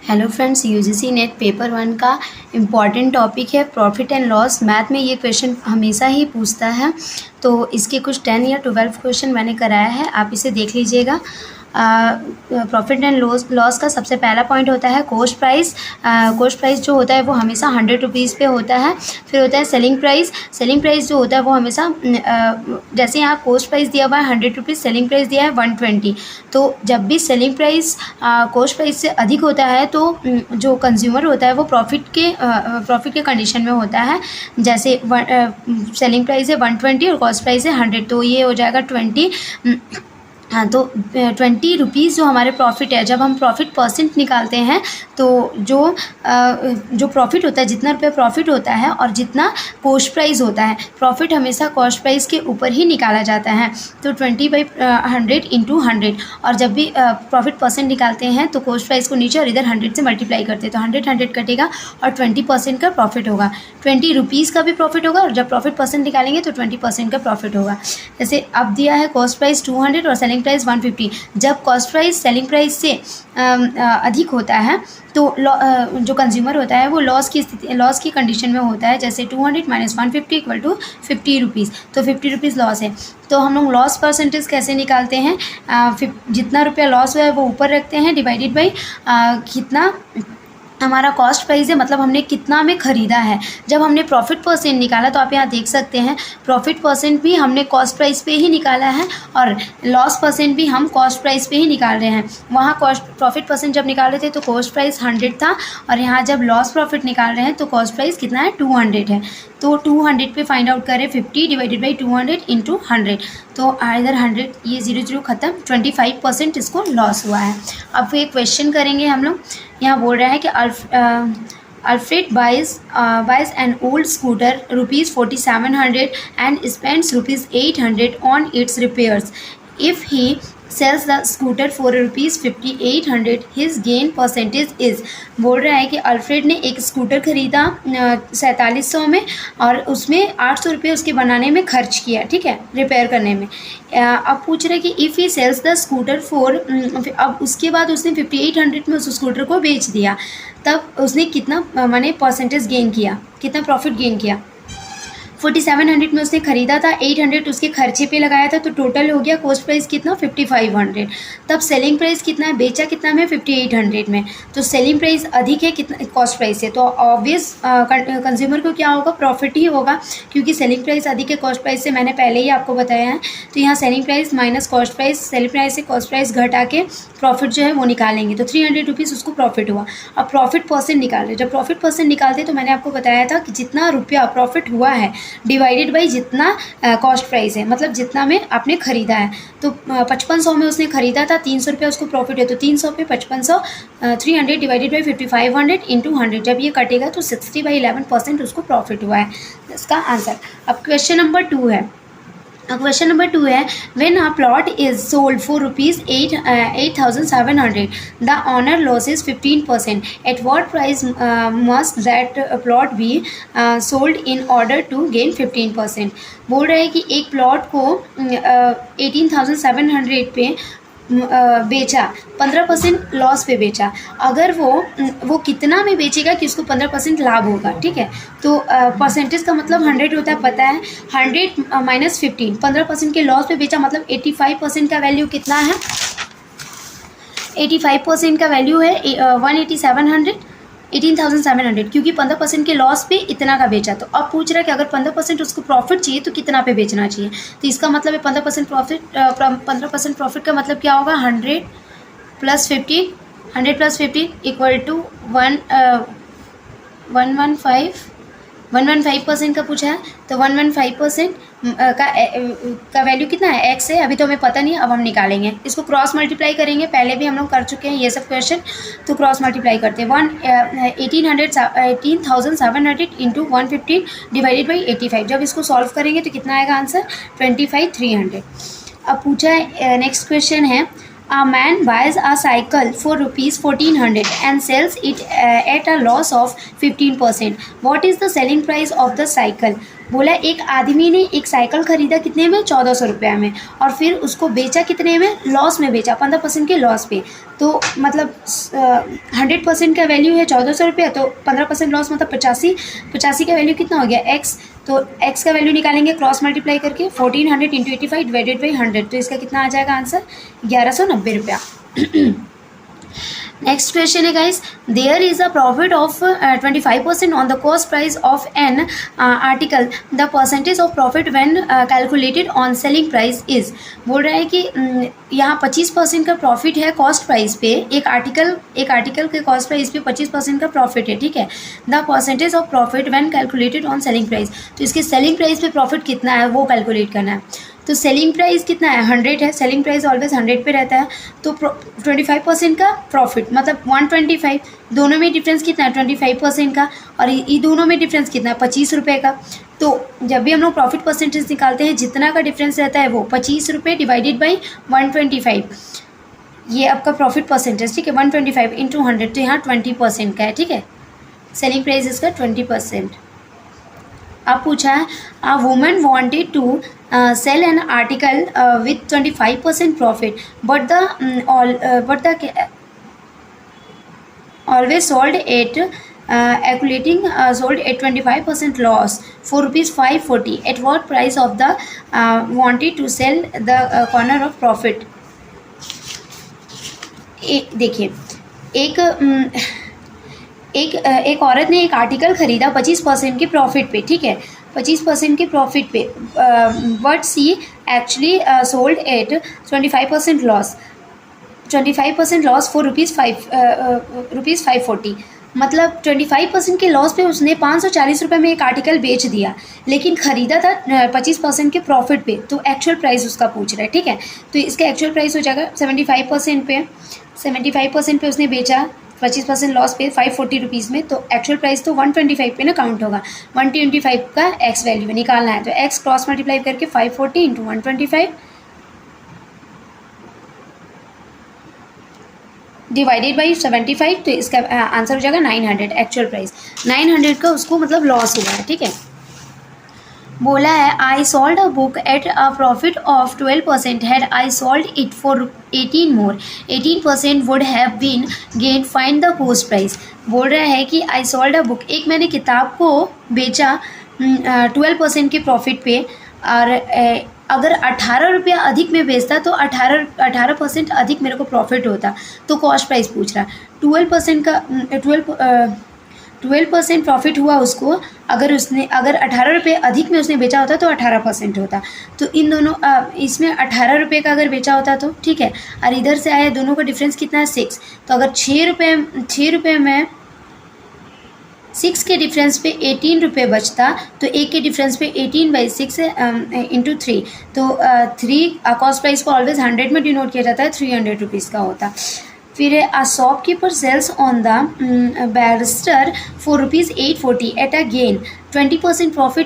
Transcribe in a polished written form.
Hello friends, UGC net paper 1 का important topic है profit and loss. Math में ये क्वेश्चन हमेशा ही पूछता है, तो इसके कुछ 10 या 12 क्वेश्चन मैंने कराया है, आप इसे देख लीजिएगा। प्रॉफिट एंड लॉस का सबसे पहला पॉइंट होता है कॉस्ट प्राइस। कॉस्ट प्राइस जो होता है वो हमेशा 100 रुपीज़ पे होता है। फिर होता है सेलिंग प्राइस। सेलिंग प्राइस जो होता है वो हमेशा जैसे यहाँ कॉस्ट प्राइस दिया हुआ है 100 रुपीज़, सेलिंग प्राइस दिया है 120। तो जब भी सेलिंग प्राइस कॉस्ट प्राइस से अधिक होता है तो जो कंज्यूमर होता है वो प्रॉफिट के कंडीशन में होता है। जैसे सेलिंग प्राइस है 120 और कॉस्ट प्राइस है 100, तो ये हो जाएगा 20। हाँ, तो 20 रुपीज़ जो हमारे प्रॉफिट है, जब हम प्रॉफिट परसेंट निकालते हैं तो जो प्रॉफिट होता है, जितना रुपये प्रॉफिट होता है और जितना कॉस्ट प्राइस होता है, प्रॉफिट हमेशा कॉस्ट प्राइस के ऊपर ही निकाला जाता है। तो 20/100 इंटू 100, और जब भी प्रॉफिट परसेंट निकालते हैं तो कॉस्ट प्राइस को नीचे और इधर 100 से मल्टीप्लाई करते हैं, तो 100 कटेगा और 20% का प्रॉफिट होगा। 20 रुपीज़ का भी प्रॉफिट होगा, और जब प्रॉफिट परसेंट निकालेंगे तो 20% का प्रॉफिट होगा। जैसे अब दिया है कॉस्ट प्राइस 200 और सेलिंग प्राइस 150। जब कॉस्ट प्राइस सेलिंग प्राइस से अधिक होता है तो जो कंज्यूमर होता है वो लॉस की कंडीशन में होता है। जैसे 200 माइनस 150 इक्वल टू 50 रुपीज़, तो 50 रुपीज़ लॉस है। तो हम लोग लॉस परसेंटेज कैसे निकालते हैं? जितना रुपया लॉस हुआ है वो ऊपर रखते हैं, डिवाइडेड बाई कितना हमारा कॉस्ट प्राइस है, मतलब हमने कितना में ख़रीदा है। जब हमने प्रॉफिट परसेंट निकाला तो आप यहाँ देख सकते हैं प्रॉफिट परसेंट भी हमने कॉस्ट प्राइस पे ही निकाला है और लॉस परसेंट भी हम कॉस्ट प्राइस पे ही निकाल रहे हैं। वहाँ प्रॉफिट परसेंट जब निकाल रहे थे तो कॉस्ट प्राइस 100 था, और यहाँ जब लॉस प्रॉफिट निकाल रहे हैं तो कॉस्ट प्राइस कितना है, 200 है। तो 200 पे फाइंड आउट करें 50 डिवाइडेड बाई 200 इंटू 100, तो इधर 100 ये 0 ख़त्म, 25% इसको लॉस हुआ है। अब एक क्वेश्चन करेंगे हम लोग। यहाँ बोल रहा है कि Alfred buys an old scooter ₹4700 and spends ₹800 on its repairs. If he sells the scooter for ₹5800, his gain percentage is। बोल रहा है कि अल्फ्रेड ने एक स्कूटर ख़रीदा 4700 में, और उसमें 800 रुपये उसके बनाने में खर्च किया, ठीक है, रिपेयर करने में। अब पूछ रहे हैं कि if he sells the scooter for, अब उसके बाद उसने 5800 में उस स्कूटर को बेच दिया, तब उसने कितना माने परसेंटेज गेन किया, कितना प्रॉफिट गेन किया। 4700 में उसने ख़रीदा था, 800 उसके खर्चे पे लगाया था, तो टोटल हो गया कॉस्ट प्राइस कितना, 5500। तब सेलिंग प्राइस कितना है, बेचा कितना में, 5800 में। तो सेलिंग प्राइस अधिक है कितना कॉस्ट प्राइस से, तो ऑब्वियस कंज्यूमर को क्या होगा, प्रॉफिट ही होगा, क्योंकि सेलिंग प्राइस अधिक है कॉस्ट प्राइस से, मैंने पहले ही आपको बताया है। तो यहाँ selling price minus cost price, selling price से कॉस्ट प्राइस घटा के प्रॉफिट जो है वो निकालेंगे, तो 300 रुपीज़ उसको प्रॉफिट हुआ। अब प्रॉफिट परसेंट निकाल रहे, जब प्रॉफिट परसेंट निकालते तो मैंने आपको बताया था कि जितना रुपया प्रॉफिट हुआ है डिवाइडेड बाई जितना कॉस्ट प्राइस है, मतलब जितना में आपने ख़रीदा है। तो 5500 में उसने ख़रीदा था, 300 रुपये उसको प्रॉफिट है, तो 300 पे 5500, 300 डिवाइडेड बाई 5500 इंटू 100, जब ये कटेगा तो 60/11% उसको प्रॉफिट हुआ है, इसका आंसर। अब क्वेश्चन नंबर 2 है। क्वेश्चन नंबर 2 है, when a plot is sold for ₹8,700 the owner loses 15%, at what price must that plot be sold in order to gain 15%। बोल रहे हैं कि एक प्लॉट को 18,700 पे बेचा, 15% लॉस पे बेचा। अगर वो कितना में बेचेगा कि उसको 15% लाभ होगा, ठीक है। तो परसेंटेज का मतलब 100 होता है, पता है। 100 माइनस 15, 15% के लॉस पे बेचा, मतलब 85% का वैल्यू कितना है, 85% का वैल्यू है 18,700, क्योंकि 15% के लॉस पे इतना का बेचा। तो अब पूछ रहा है कि अगर 15% उसको प्रॉफिट चाहिए तो कितना पे बेचना चाहिए। तो इसका मतलब है 15% प्रॉफिट का मतलब क्या होगा, 100 + 15 इक्वल टू 115% का पूछा है। तो 115% का वैल्यू कितना है, x है, अभी तो हमें पता नहीं है, अब हम निकालेंगे। इसको क्रॉस मल्टीप्लाई करेंगे, पहले भी हम लोग कर चुके हैं ये सब क्वेश्चन, तो क्रॉस मल्टीप्लाई करते हैं। 18,700 इंटू 115 डिवाइडेड बाई 85, जब इसको सॉल्व करेंगे तो कितना आएगा आंसर, 25,300। अब पूछा है नेक्स्ट क्वेश्चन है, A man buys a cycle for rupees 1400 and sells it at a loss of 15%. What is the selling price of the cycle? बोला एक आदमी ने एक साइकिल खरीदा कितने में, 1400 रुपये में, और फिर उसको बेचा कितने में, लॉस में बेचा, 15% के लॉस पे। तो मतलब 100% का वैल्यू है 1400 रुपये, तो 15% लॉस मतलब 85 का वैल्यू कितना हो गया, x। तो x का वैल्यू निकालेंगे क्रॉस मल्टीप्लाई करके, 1400 इंटू 85 डिवाइडेड बाई 100, तो इसका कितना आ जाएगा आंसर, 1190 रुपया। नेक्स्ट क्वेश्चन है guys, there is a profit of 25% on the cost price of an article, the percentage of profit when calculated on selling price is. बोल रहा है कि यहाँ 25% का प्रॉफिट है कॉस्ट प्राइस पे, एक आर्टिकल के कॉस्ट प्राइस पे 25% का प्रॉफिट है, ठीक है। The percentage of profit when calculated on selling price, तो इसके सेलिंग प्राइस पे प्रॉफिट कितना है वो कैलकुलेट करना है। तो सेलिंग प्राइस कितना है, 100 है, सेलिंग प्राइस ऑलवेज 100 पे रहता है, तो 25% का प्रॉफिट मतलब 125, दोनों में डिफरेंस कितना है 25% का, और ये दोनों में डिफरेंस कितना है 25 रुपये का। तो जब भी हम लोग प्रॉफिट परसेंटेज निकालते हैं, जितना का डिफरेंस रहता है वो 25 रुपये डिवाइडेड बाई 125, ये आपका प्रॉफिट परसेंटेज, ठीक है। 125 इंटू 100, तो यहाँ 20% का है, ठीक है। सेलिंग प्राइस इसका 20%। अब पूछा है, a woman wanted to sell an article with 25% profit, but the always sold at sold at 25% loss for rupees 540. At what price of the wanted to sell the corner of profit? देखिए, एक औरत ने एक article खरीदा 25% के profit पे, ठीक है, 25% के प्रॉफिट पे, but she actually sold at 25% loss, 25% loss for rupees 540, मतलब 25% के लॉस पे उसने 540 रुपये में एक आर्टिकल बेच दिया, लेकिन ख़रीदा था 25% के प्रॉफिट पे, तो एक्चुअल प्राइस उसका पूछ रहा है, ठीक है। तो इसका एक्चुअल प्राइस हो जाएगा 75% पे, 75% पे उसने बेचा 25% लॉस पे 540 रुपीज़ में, तो एक्चुअल प्राइस तो 125 पे ना काउंट होगा। 125 का एक्स वैल्यू निकालना है, तो एक्स क्रॉस मल्टीप्लाई करके 540 इंटू 125 डिवाइडेड बाई 75, तो इसका आंसर हो जाएगा 900। एक्चुअल प्राइस 900 का उसको मतलब लॉस हुआ है, ठीक है। बोला है, I sold a book at a profit of 12%, had I sold it for 18 more, 18% would have been gain, find the cost price. बोल रहा है कि आई सोल्ड अ बुक, एक मैंने किताब को बेचा 12% के प्रॉफिट पे, और अगर 18 रुपया अधिक में बेचता तो 18% अधिक मेरे को प्रॉफिट होता, तो कॉस्ट प्राइस पूछ रहा। 12% प्रॉफिट हुआ उसको, अगर 18 रुपये अधिक में उसने बेचा होता तो 18% होता। तो इन दोनों इसमें 18 रुपये का अगर बेचा होता तो ठीक है, और इधर से आया, दोनों का डिफरेंस कितना है 6, तो अगर 6 रुपये में 6 के डिफरेंस पे 18 रुपये बचता, तो एक के डिफरेंस पे 18/6 इंटू 3, तो 3 कॉस्ट प्राइस को ऑलवेज 100 में डिनोट किया जाता है, 300 रुपीज़ का होता। फिर a shopkeeper sells on the barrister for rupees 840 at a gain, 20% profit